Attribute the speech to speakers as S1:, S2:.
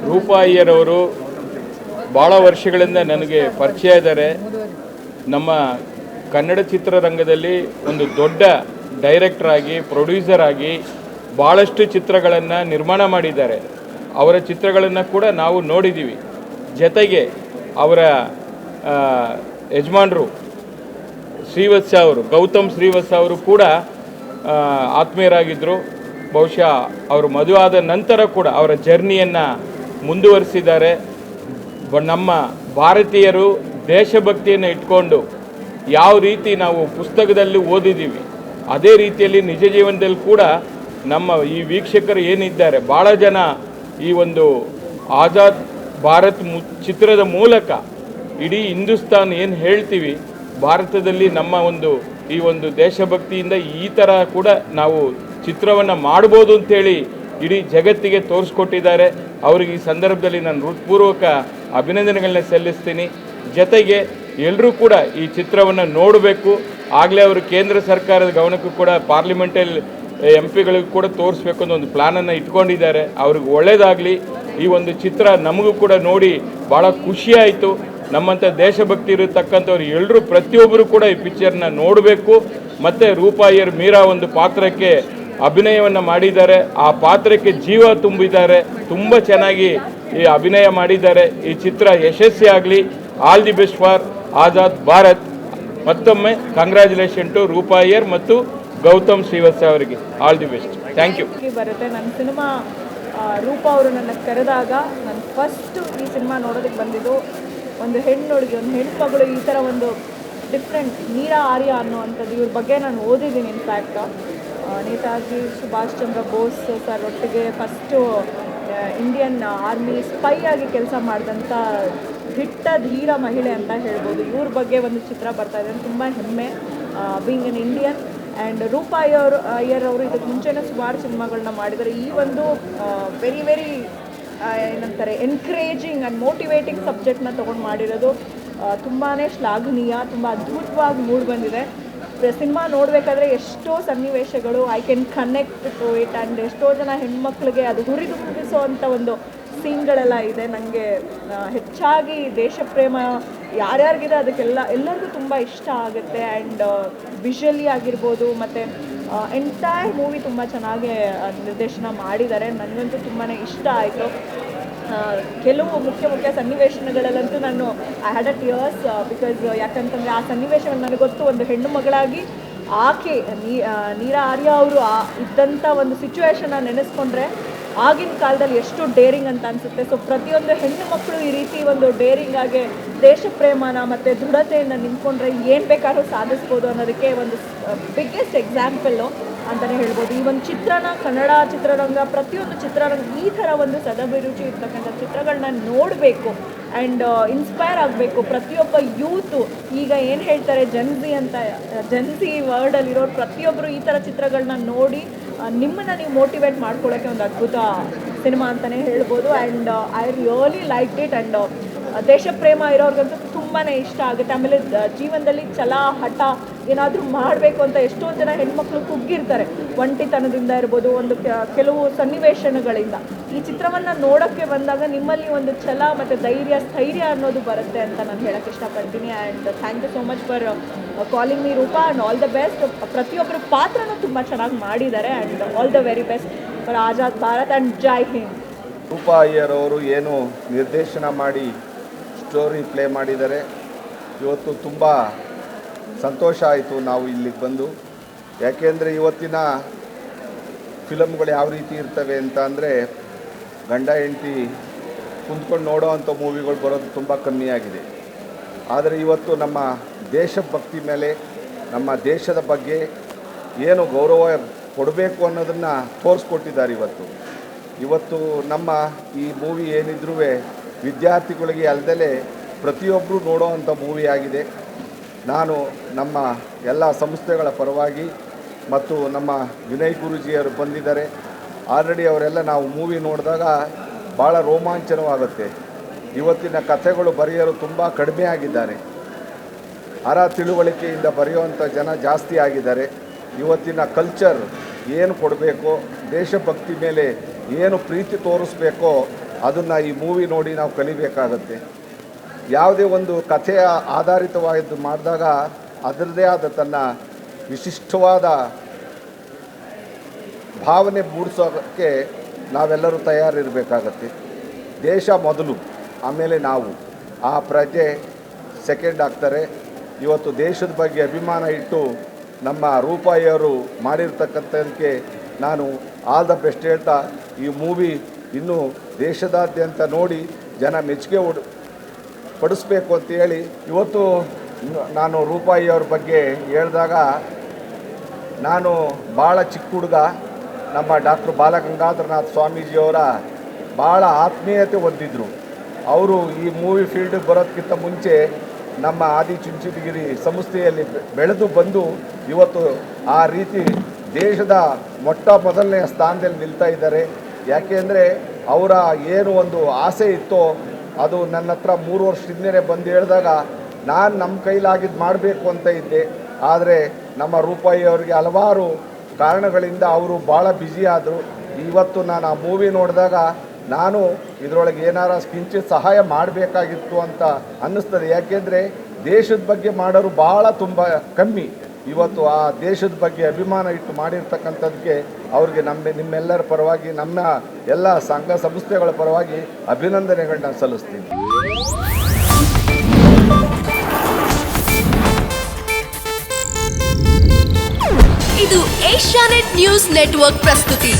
S1: ರೂಪಾ ಅಯ್ಯರವರು ಭಾಳ ವರ್ಷಗಳಿಂದ ನನಗೆ ಪರಿಚಯ ಇದ್ದಾರೆ. ನಮ್ಮ ಕನ್ನಡ ಚಿತ್ರರಂಗದಲ್ಲಿ ಒಂದು ದೊಡ್ಡ ಡೈರೆಕ್ಟರ್ ಆಗಿ, ಪ್ರೊಡ್ಯೂಸರ್ ಆಗಿ ಭಾಳಷ್ಟು ಚಿತ್ರಗಳನ್ನು ನಿರ್ಮಾಣ ಮಾಡಿದ್ದಾರೆ. ಅವರ ಚಿತ್ರಗಳನ್ನು ಕೂಡ ನಾವು ನೋಡಿದ್ದೀವಿ. ಜೊತೆಗೆ ಅವರ ಯಜಮಾನರು ಶ್ರೀವತ್ಸ ಅವರು, ಗೌತಮ್ ಶ್ರೀವತ್ಸ ಅವರು ಕೂಡ ಆತ್ಮೀಯರಾಗಿದ್ದರು. ಬಹುಶಃ ಅವರು ಮದುವೆ ಆದ ನಂತರ ಕೂಡ ಅವರ ಜರ್ನಿಯನ್ನು ಮುಂದುವರಿಸಿದ್ದಾರೆ. ನಮ್ಮ ಭಾರತೀಯರು ದೇಶಭಕ್ತಿಯನ್ನು ಇಟ್ಕೊಂಡು ಯಾವ ರೀತಿ ನಾವು ಪುಸ್ತಕದಲ್ಲಿ ಓದಿದ್ದೀವಿ, ಅದೇ ರೀತಿಯಲ್ಲಿ ನಿಜ ಜೀವನದಲ್ಲಿ ಕೂಡ ನಮ್ಮ ಈ ವೀಕ್ಷಕರು ಏನಿದ್ದಾರೆ, ಭಾಳ ಜನ ಈ ಒಂದು ಆಜಾದ್ ಭಾರತ್ ಚಿತ್ರದ ಮೂಲಕ ಇಡೀ ಹಿಂದೂಸ್ತಾನ್ ಏನು ಹೇಳ್ತೀವಿ, ಭಾರತದಲ್ಲಿ ನಮ್ಮ ಈ ಒಂದು ದೇಶಭಕ್ತಿಯಿಂದ ಈ ಥರ ಕೂಡ ನಾವು ಚಿತ್ರವನ್ನು ಮಾಡ್ಬೋದು ಅಂಥೇಳಿ ಇಡೀ ಜಗತ್ತಿಗೆ ತೋರಿಸ್ಕೊಟ್ಟಿದ್ದಾರೆ. ಅವರಿಗೆ ಈ ಸಂದರ್ಭದಲ್ಲಿ ನಾನು ಹೃತ್ಪೂರ್ವಕ ಅಭಿನಂದನೆಗಳನ್ನ ಸಲ್ಲಿಸ್ತೀನಿ. ಜೊತೆಗೆ ಎಲ್ಲರೂ ಕೂಡ ಈ ಚಿತ್ರವನ್ನು ನೋಡಬೇಕು. ಆಗಲೇ ಅವರು ಕೇಂದ್ರ ಸರ್ಕಾರದ ಗಮನಕ್ಕೂ ಕೂಡ ಪಾರ್ಲಿಮೆಂಟಲ್ಲಿ MP ಗಳಿಗೂ ಕೂಡ ತೋರಿಸ್ಬೇಕು ಅನ್ನೋ ಒಂದು ಪ್ಲ್ಯಾನನ್ನು ಇಟ್ಕೊಂಡಿದ್ದಾರೆ. ಅವ್ರಿಗೆ ಒಳ್ಳೆಯದಾಗಲಿ. ಈ ಒಂದು ಚಿತ್ರ ನಮಗೂ ಕೂಡ ನೋಡಿ ಭಾಳ ಖುಷಿಯಾಯಿತು. ನಮ್ಮಂಥ ದೇಶಭಕ್ತಿ ಇರತಕ್ಕಂಥವ್ರು ಎಲ್ಲರೂ ಪ್ರತಿಯೊಬ್ಬರು ಕೂಡ ಈ ಪಿಕ್ಚರ್ನ ನೋಡಬೇಕು. ಮತ್ತು ರೂಪಾ ಅಯ್ಯರ್ ಮೀರಾ ಒಂದು ಪಾತ್ರಕ್ಕೆ ಅಭಿನಯವನ್ನು ಮಾಡಿದ್ದಾರೆ. ಆ ಪಾತ್ರಕ್ಕೆ ಜೀವ ತುಂಬಿದ್ದಾರೆ. ತುಂಬ ಚೆನ್ನಾಗಿ ಈ ಅಭಿನಯ ಮಾಡಿದ್ದಾರೆ. ಈ ಚಿತ್ರ ಯಶಸ್ವಿಯಾಗಲಿ. All the best for Azad Bharat. ಮತ್ತೊಮ್ಮೆ ಕಂಗ್ರ್ಯಾಚುಲೇಷನ್ ಟು ರೂಪಾ ಅಯ್ಯರ್ ಮತ್ತು ಗೌತಮ್ ಶ್ರೀವತ್ಸ ಅವರಿಗೆ all the best. Thank you.
S2: ಬರುತ್ತೆ ನನ್ನ ಸಿನಿಮಾ. ರೂಪಾ ಅವರು ನನ್ನ ಕರೆದಾಗ ನಾನು ಫಸ್ಟು ಈ ಸಿನಿಮಾ ನೋಡೋದಕ್ಕೆ ಬಂದಿದ್ದು. ಒಂದು ಹೆಣ್ಣುಡುಗಿ, ಒಂದು ಹೆಣ್ಮಗಳು ಈ ಥರ ಒಂದು ಡಿಫ್ರೆಂಟ್ ನೀರಾ ಆರ್ಯ ಅನ್ನುವಂಥದ್ದು, ಇವ್ರ ಬಗ್ಗೆ ನಾನು ಓದಿದ್ದೀನಿ. ಇನ್ಫ್ಯಾಕ್ಟ್ ನೇತಾಜಿ ಸುಭಾಷ್ ಚಂದ್ರ ಬೋಸ್ ಸರ್ ಒಟ್ಟಿಗೆ ಫಸ್ಟು ಇಂಡಿಯನ್ ಆರ್ಮಿ ಸ್ಪೈ ಆಗಿ ಕೆಲಸ ಮಾಡಿದಂಥ ದಿಟ್ಟ ಧೀರ ಮಹಿಳೆ ಅಂತ ಹೇಳ್ಬೋದು. ಇವ್ರ ಬಗ್ಗೆ ಒಂದು ಚಿತ್ರ ಬರ್ತಾ ಇದೆ, ತುಂಬ ಹೆಮ್ಮೆ being an Indian. And Roopa Iyer ಅವರು ಇದಕ್ಕೆ ಮುಂಚೆನೇ ಸುಮಾರು ಸಿನಿಮಾಗಳನ್ನ ಮಾಡಿದ್ದಾರೆ. ಈ ಒಂದು ವೆರಿ ಏನಂತಾರೆ ಎನ್ಕರೇಜಿಂಗ್ ಆ್ಯಂಡ್ ಮೋಟಿವೇಟಿಂಗ್ ಸಬ್ಜೆಕ್ಟ್ನ ತೊಗೊಂಡು ಮಾಡಿರೋದು ತುಂಬಾ ಶ್ಲಾಘನೀಯ, ತುಂಬ ಅದ್ಭುತವಾಗಿ ಮೂಡಿ ಬಂದಿದೆ. ಸಿನಿಮಾ ನೋಡಬೇಕಾದ್ರೆ ಎಷ್ಟೋ ಸನ್ನಿವೇಶಗಳು I can connect to it. And ಎಷ್ಟೋ ಜನ ಹೆಣ್ಮಕ್ಳಿಗೆ ಅದು ಹುರಿದುಂಬಿಸೋ ಅಂಥ ಒಂದು ಸೀನ್ಗಳೆಲ್ಲ ಇದೆ. ನನಗೆ ಹೆಚ್ಚಾಗಿ ದೇಶಪ್ರೇಮ ಯಾರ್ಯಾರಿಗಿದೆ ಎಲ್ಲರಿಗೂ ತುಂಬ ಇಷ್ಟ ಆಗುತ್ತೆ. ಆ್ಯಂಡ್ ವಿಷುವಲಿ ಆಗಿರ್ಬೋದು ಮತ್ತು ಎಂಟೈರ್ ಮೂವಿ ತುಂಬ ಚೆನ್ನಾಗಿ ನಿರ್ದೇಶನ ಮಾಡಿದ್ದಾರೆ. ನನಗಂತೂ ತುಂಬಾ ಇಷ್ಟ ಆಯಿತು. ಕೆಲವು ಮುಖ್ಯ ಸನ್ನಿವೇಶಗಳಲ್ಲಂತೂ ನಾನು I had a tears because ಯಾಕಂತಂದರೆ ಆ ಸನ್ನಿವೇಶವನ್ನು ನನಗೆ ಗೊತ್ತು. ಒಂದು ಹೆಣ್ಣು ಮಗಳಾಗಿ ಆಕೆ ನೀರಾ ಆರ್ಯ ಅವರು ಇದ್ದಂಥ ಒಂದು ಸಿಚುವೇಶನ್ನ ನೆನೆಸ್ಕೊಂಡ್ರೆ ಆಗಿನ ಕಾಲದಲ್ಲಿ ಎಷ್ಟು ಡೇರಿಂಗ್ ಅಂತ ಅನಿಸುತ್ತೆ. ಸೊ ಪ್ರತಿಯೊಂದು ಹೆಣ್ಣು ಮಕ್ಕಳು ಈ ರೀತಿ ಒಂದು ಡೇರಿಂಗ್ ಆಗಿ ದೇಶ ಪ್ರೇಮನ ಮತ್ತು ದೃಢತೆಯನ್ನು ನಿಂತ್ಕೊಂಡ್ರೆ ಏನು ಬೇಕಾದ್ರೂ ಸಾಧಿಸ್ಬೋದು ಅನ್ನೋದಕ್ಕೆ ಒಂದು ಬಿಗ್ಗೆಸ್ಟ್ ಎಕ್ಸಾಂಪಲ್ಲು ಅಂತಲೇ ಹೇಳ್ಬೋದು. ಈ ಒಂದು ಕನ್ನಡ ಚಿತ್ರರಂಗ, ಪ್ರತಿಯೊಂದು ಚಿತ್ರರಂಗ ಈ ಥರ ಒಂದು ಸದಭಿರುಚಿ ಇರ್ತಕ್ಕಂಥ ಚಿತ್ರಗಳನ್ನ ನೋಡಬೇಕು ಆ್ಯಂಡ್ ಇನ್ಸ್ಪೈರ್ ಆಗಬೇಕು. ಪ್ರತಿಯೊಬ್ಬ ಯೂತು ಈಗ ಏನು ಹೇಳ್ತಾರೆ ಜನ್ಸಿ ವರ್ಡಲ್ಲಿರೋರು ಪ್ರತಿಯೊಬ್ಬರು ಈ ಥರ ಚಿತ್ರಗಳನ್ನ ನೋಡಿ ನಿಮ್ಮನ್ನು ನೀವು ಮೋಟಿವೇಟ್ ಮಾಡ್ಕೊಳ್ಳೋಕ್ಕೆ ಒಂದು ಅದ್ಭುತ ಸಿನಿಮಾ ಅಂತಲೇ ಹೇಳ್ಬೋದು. And I really like it. And ದೇಶ ಪ್ರೇಮ ಇರೋರ್ಗಂತೂ ತುಂಬಾ ಇಷ್ಟ ಆಗುತ್ತೆ. ಆಮೇಲೆ ಜೀವನದಲ್ಲಿ ಛಲ ಹಠ ಏನಾದರೂ ಮಾಡಬೇಕು ಅಂತ ಎಷ್ಟೊಂದು ಜನ ಹೆಣ್ಮಕ್ಳು ಕುಗ್ಗಿರ್ತಾರೆ, ಒಂಟಿತನದಿಂದ ಇರ್ಬೋದು, ಒಂದು ಕೆಲವು ಸನ್ನಿವೇಶಗಳಿಂದ. ಈ ಚಿತ್ರವನ್ನು ನೋಡೋಕ್ಕೆ ಬಂದಾಗ ನಿಮ್ಮಲ್ಲಿ ಒಂದು ಛಲ ಮತ್ತು ಸ್ಥೈರ್ಯ ಅನ್ನೋದು ಬರುತ್ತೆ ಅಂತ ನಾನು ಹೇಳೋಕ್ಕೆ ಇಷ್ಟಪಡ್ತೀನಿ. And thank you so much for calling me Roopa and all the best. ಪ್ರತಿಯೊಬ್ಬರ ಪಾತ್ರನೂ ತುಂಬ ಚೆನ್ನಾಗಿ ಮಾಡಿದ್ದಾರೆ. And all the very best for Azad Bharat and Jai Hind.
S3: Roopa Iyer ಅವರು ಏನು ನಿರ್ದೇಶನ ಮಾಡಿ ಸ್ಟೋರಿ ಪ್ಲೇ ಮಾಡಿದ್ದಾರೆ. ಇವತ್ತು ತುಂಬ ಸಂತೋಷ ಆಯಿತು ನಾವು ಇಲ್ಲಿಗೆ ಬಂದು. ಯಾಕೆಂದರೆ ಇವತ್ತಿನ ಫಿಲಮ್ಗಳು ಯಾವ ರೀತಿ ಇರ್ತವೆ ಅಂತ ಅಂದರೆ ಗಂಡ ಹೆಂಡತಿ ಕುಂತ್ಕೊಂಡು ನೋಡೋ ಅಂಥ ಮೂವಿಗಳು ಬರೋದು ತುಂಬ ಕಮ್ಮಿಯಾಗಿದೆ. ಆದರೆ ಇವತ್ತು ನಮ್ಮ ದೇಶಭಕ್ತಿ ಮೇಲೆ, ನಮ್ಮ ದೇಶದ ಬಗ್ಗೆ ಏನು ಗೌರವ ಕೊಡಬೇಕು ಅನ್ನೋದನ್ನು ತೋರಿಸ್ಕೊಟ್ಟಿದ್ದಾರೆ. ಇವತ್ತು ನಮ್ಮ ಈ ಮೂವಿ ಏನಿದ್ರೂ ವಿದ್ಯಾರ್ಥಿಗಳಿಗೆ ಅಲ್ಲದೆ ಪ್ರತಿಯೊಬ್ಬರು ನೋಡೋ ಅಂಥ ಮೂವಿ ಆಗಿದೆ. ನಾನು ನಮ್ಮ ಎಲ್ಲ ಸಂಸ್ಥೆಗಳ ಪರವಾಗಿ ಮತ್ತು ನಮ್ಮ ವಿನಯ್ ಗುರೂಜಿಯವರು ಬಂದಿದ್ದಾರೆ. ಆಲ್ರೆಡಿ ಅವರೆಲ್ಲ ನಾವು ಮೂವಿ ನೋಡಿದಾಗ ಭಾಳ ರೋಮಾಂಚನವಾಗುತ್ತೆ. ಇವತ್ತಿನ ಕಥೆಗಳು ಬರೆಯೋರು ತುಂಬ ಕಡಿಮೆ ಆಗಿದ್ದಾರೆ. ತಿಳುವಳಿಕೆಯಿಂದ ಬರೆಯುವಂಥ ಜನ ಜಾಸ್ತಿ ಆಗಿದ್ದಾರೆ. ಇವತ್ತಿನ ಕಲ್ಚರ್ ಏನು ಕೊಡಬೇಕೋ, ದೇಶಭಕ್ತಿ ಮೇಲೆ ಏನು ಪ್ರೀತಿ ತೋರಿಸ್ಬೇಕೋ ಅದನ್ನು ಈ ಮೂವಿ ನೋಡಿ ನಾವು ಕಲಿಬೇಕಾಗತ್ತೆ. ಯಾವುದೇ ಒಂದು ಕಥೆಯ ಆಧಾರಿತವಾದ್ದು ಮಾಡಿದಾಗ ಅದರದೇ ಆದ ತನ್ನ ವಿಶಿಷ್ಟವಾದ ಭಾವನೆ ಮೂಡಿಸೋಕ್ಕೆ ನಾವೆಲ್ಲರೂ ತಯಾರಿರಬೇಕಾಗತ್ತೆ. ದೇಶ ಮೊದಲು, ಆಮೇಲೆ ನಾವು, ಆ ಪ್ರಜೆ ಸೆಕೆಂಡ್ ಆಗ್ತಾರೆ. ಇವತ್ತು ದೇಶದ ಬಗ್ಗೆ ಅಭಿಮಾನ ಇಟ್ಟು ನಮ್ಮ ರೂಪಾಯಿಯವರು ಮಾಡಿರ್ತಕ್ಕಂಥದ್ದಕ್ಕೆ ನಾನು ಆಲ್ ದ ಬೆಸ್ಟ್ ಹೇಳ್ತಾ, ಈ ಮೂವಿ ಇನ್ನೂ ದೇಶದಾದ್ಯಂತ ನೋಡಿ ಜನ ಮೆಚ್ಚುಗೆ ಪಡಿಸ್ಬೇಕು ಅಂತೇಳಿ ಇವತ್ತು ನಾನು ರೂಪಾಯಿಯವ್ರ ಬಗ್ಗೆ ಹೇಳಿದಾಗ, ನಾನು ಭಾಳ ಚಿಕ್ಕ ಹುಡುಗ, ನಮ್ಮ ಡಾಕ್ಟರ್ ಬಾಲಗಂಗಾಧರನಾಥ್ ಸ್ವಾಮೀಜಿಯವರ ಭಾಳ ಆತ್ಮೀಯತೆ ಹೊಂದಿದ್ರು. ಅವರು ಈ ಮೂವಿ ಫೀಲ್ಡಿಗೆ ಬರೋದಕ್ಕಿಂತ ಮುಂಚೆ ನಮ್ಮ ಆದಿಚುಂಚನಗಿರಿ ಸಂಸ್ಥೆಯಲ್ಲಿ ಬೆಳೆದು ಬಂದು ಇವತ್ತು ಆ ರೀತಿ ದೇಶದ ಮೊದಲನೆಯ ಸ್ಥಾನದಲ್ಲಿ ನಿಲ್ತಾ ಇದ್ದಾರೆ. ಯಾಕೆಂದರೆ ಅವರ ಏನು ಒಂದು ಆಸೆ ಇತ್ತೋ ಅದು ನನ್ನ ಹತ್ರ 3 ವರ್ಷದಿಂದಲೇ ಬಂದು ಹೇಳಿದಾಗ ನಾನು ನಮ್ಮ ಕೈಲಾಗಿದ್ದು ಮಾಡಬೇಕು ಅಂತ ಇದ್ದೆ. ಆದರೆ ನಮ್ಮ ರೂಪಾಯಿಯವರಿಗೆ ಹಲವಾರು ಕಾರಣಗಳಿಂದ ಅವರು ಭಾಳ ಬ್ಯುಸಿ ಆದರು. ಇವತ್ತು ನಾನು ಆ ಮೂವಿ ನೋಡಿದಾಗ ನಾನು ಇದರೊಳಗೆ ಏನಾರ ಕಿಂಚಿತ್ ಸಹಾಯ ಮಾಡಬೇಕಾಗಿತ್ತು ಅಂತ ಅನ್ನಿಸ್ತದೆ. ಯಾಕೆಂದರೆ ದೇಶದ ಬಗ್ಗೆ ಮಾಡೋರು ಭಾಳ ತುಂಬ ಕಮ್ಮಿ. ಇವತ್ತು ಆ ದೇಶದ ಬಗ್ಗೆ ಅಭಿಮಾನ ಇಟ್ಟು ಮಾಡಿರ್ತಕ್ಕಂಥದ್ದಕ್ಕೆ ಅವ್ರಿಗೆ ನಿಮ್ಮೆಲ್ಲರ ಪರವಾಗಿ, ನಮ್ಮ ಎಲ್ಲ ಸಂಘ ಸಂಸ್ಥೆಗಳ ಪರವಾಗಿ ಅಭಿನಂದನೆಗಳನ್ನ ಸಲ್ಲಿಸ್ತೀನಿ.
S4: ಇದು ಏಷ್ಯಾನೆಟ್ ನ್ಯೂಸ್ ನೆಟ್ವರ್ಕ್ ಪ್ರಸ್ತುತಿ.